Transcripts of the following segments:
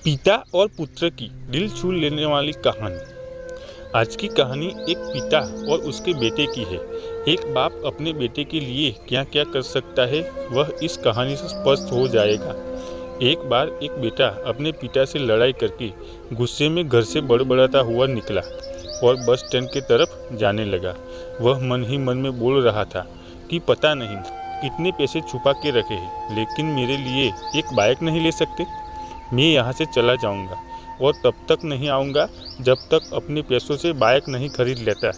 पिता और पुत्र की दिल छू लेने वाली कहानी। आज की कहानी एक पिता और उसके बेटे की है। एक बाप अपने बेटे के लिए क्या क्या कर सकता है वह इस कहानी से स्पष्ट हो जाएगा। एक बार एक बेटा अपने पिता से लड़ाई करके गुस्से में घर से बड़बड़ाता हुआ निकला और बस स्टैंड की तरफ जाने लगा। वह मन ही मन में बोल रहा था कि पता नहीं कितने पैसे छुपा के रखे हैं, लेकिन मेरे लिए एक बाइक नहीं ले सकते। मैं यहाँ से चला जाऊँगा और तब तक नहीं आऊँगा जब तक अपने पैसों से बाइक नहीं खरीद लेता।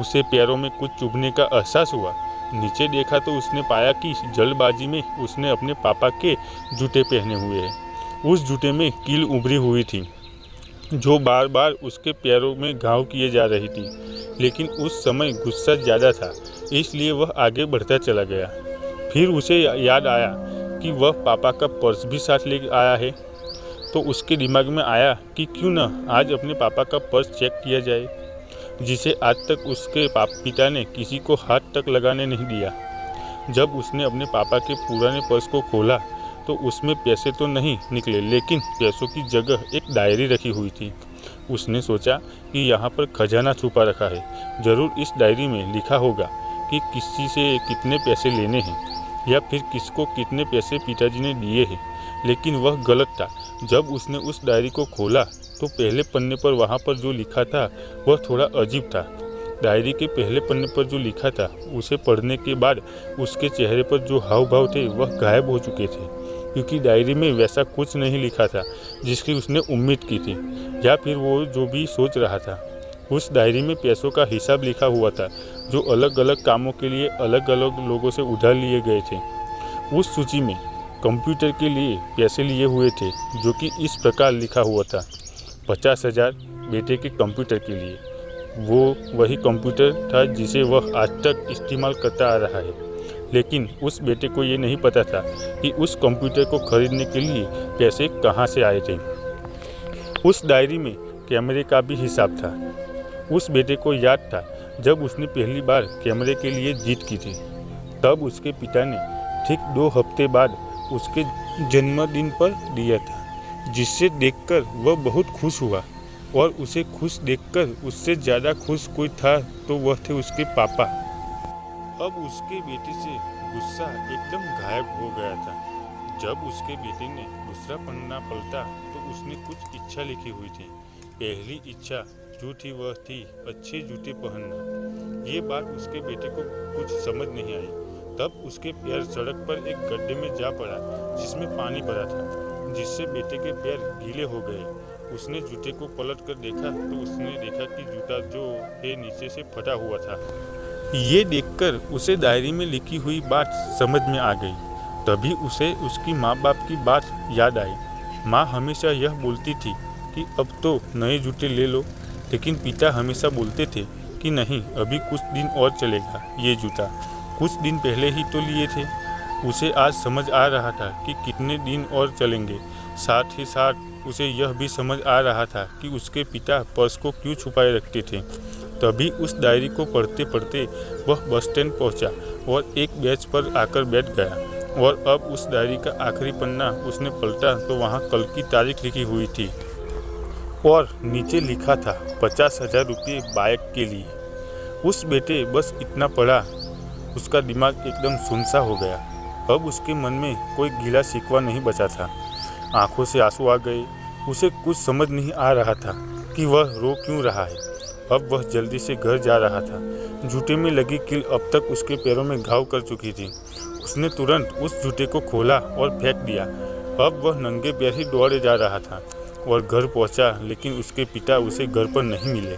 उसे पैरों में कुछ चुभने का एहसास हुआ। नीचे देखा तो उसने पाया कि जल्दबाजी में उसने अपने पापा के जूते पहने हुए हैं। उस जूते में कील उभरी हुई थी जो बार बार उसके पैरों में घाव किए जा रही थी, लेकिन उस समय गुस्सा ज़्यादा था इसलिए वह आगे बढ़ता चला गया। फिर उसे याद आया कि वह पापा का पर्स भी साथ ले आया है, तो उसके दिमाग में आया कि क्यों न आज अपने पापा का पर्स चेक किया जाए, जिसे आज तक उसके पिता ने किसी को हाथ तक लगाने नहीं दिया। जब उसने अपने पापा के पुराने पर्स को खोला तो उसमें पैसे तो नहीं निकले, लेकिन पैसों की जगह एक डायरी रखी हुई थी। उसने सोचा कि यहाँ पर खजाना छुपा रखा है, ज़रूर इस डायरी में लिखा होगा कि किसी से कितने पैसे लेने हैं या फिर किसको कितने पैसे पिताजी ने दिए हैं। लेकिन वह गलत था। जब उसने उस डायरी को खोला तो पहले पन्ने पर वहाँ पर जो लिखा था वह थोड़ा अजीब था। डायरी के पहले पन्ने पर जो लिखा था उसे पढ़ने के बाद उसके चेहरे पर जो हाव भाव थे वह गायब हो चुके थे, क्योंकि डायरी में वैसा कुछ नहीं लिखा था जिसकी उसने उम्मीद की थी या फिर वो जो भी सोच रहा था। उस डायरी में पैसों का हिसाब लिखा हुआ था जो अलग अलग कामों के लिए अलग अलग लोगों से उधार लिए गए थे। उस सूची में कंप्यूटर के लिए पैसे लिए हुए थे जो कि इस प्रकार लिखा हुआ था, 50,000 बेटे के कंप्यूटर के लिए। वो वही कंप्यूटर था जिसे वह आज तक इस्तेमाल करता आ रहा है, लेकिन उस बेटे को ये नहीं पता था कि उस कंप्यूटर को खरीदने के लिए पैसे कहाँ से आए थे। उस डायरी में कैमरे का भी हिसाब था। उस बेटे को याद था जब उसने पहली बार कैमरे के लिए जीत की थी, तब उसके पिता ने ठीक 2 हफ्ते बाद उसके जन्मदिन पर दिया था, जिससे देखकर वह बहुत खुश हुआ। और उसे खुश देखकर उससे ज़्यादा खुश कोई था तो वह थे उसके पापा। अब उसके बेटे से गुस्सा एकदम गायब हो गया था। जब उसके बेटे ने दूसरा पन्ना पलटा तो उसने कुछ इच्छा लिखी हुई थी। पहली इच्छा जो थी वह थी अच्छे जूते पहनना। ये बात उसके बेटे को कुछ समझ नहीं आई। तब उसके पैर सड़क पर एक गड्ढे में जा पड़ा जिसमें पानी भरा था, जिससे बेटे के पैर गीले हो गए। उसने जूते को पलट कर देखा तो उसने देखा कि जूता जो है नीचे से फटा हुआ था। ये देखकर उसे डायरी में लिखी हुई बात समझ में आ गई। तभी उसे उसकी माँ बाप की बात याद आई। माँ हमेशा यह बोलती थी कि अब तो नए जूते ले लो, लेकिन पिता हमेशा बोलते थे कि नहीं, अभी कुछ दिन और चलेगा ये जूता, कुछ दिन पहले ही तो लिए थे। उसे आज समझ आ रहा था कि कितने दिन और चलेंगे। साथ ही साथ उसे यह भी समझ आ रहा था कि उसके पिता पर्स को क्यों छुपाए रखते थे। तभी उस डायरी को पढ़ते पढ़ते वह बस स्टैंड पहुंचा और एक बेंच पर आकर बैठ गया। और अब उस डायरी का आखिरी पन्ना उसने पलटा तो वहाँ कल की तारीख लिखी हुई थी और नीचे लिखा था 50,000 रुपये बाइक के लिए। उस बेटे बस इतना पढ़ा, उसका दिमाग एकदम सुनसा हो गया। अब उसके मन में कोई गिला शिकवा नहीं बचा था। आंखों से आंसू आ गए। उसे कुछ समझ नहीं आ रहा था कि वह रो क्यों रहा है। अब वह जल्दी से घर जा रहा था। जूते में लगी कील अब तक उसके पैरों में घाव कर चुकी थी। उसने तुरंत उस जूते को खोला और फेंक दिया। अब वह नंगे पैर ही दौड़े जा रहा था और घर पहुंचा, लेकिन उसके पिता उसे घर पर नहीं मिले।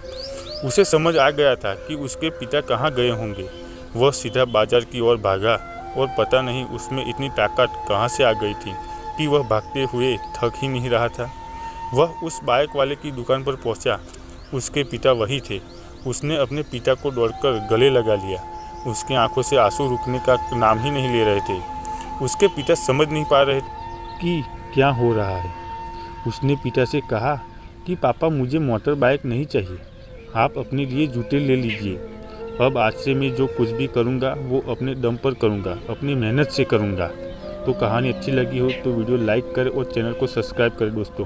उसे समझ आ गया था कि उसके पिता कहाँ गए होंगे। वह सीधा बाजार की ओर भागा और पता नहीं उसमें इतनी ताकत कहाँ से आ गई थी कि वह भागते हुए थक ही नहीं रहा था। वह उस बाइक वाले की दुकान पर पहुंचा। उसके पिता वही थे। उसने अपने पिता को दौड़कर गले लगा लिया। उसकी आंखों से आंसू रुकने का नाम ही नहीं ले रहे थे। उसके पिता समझ नहीं पा रहे कि क्या हो रहा है। उसने पिता से कहा कि पापा, मुझे मोटर बाइक नहीं चाहिए, आप अपने लिए जूते ले लीजिए। अब आज से मैं जो कुछ भी करूँगा वो अपने दम पर करूँगा, अपनी मेहनत से करूँगा। तो कहानी अच्छी लगी हो तो वीडियो लाइक करें और चैनल को सब्सक्राइब करें दोस्तों।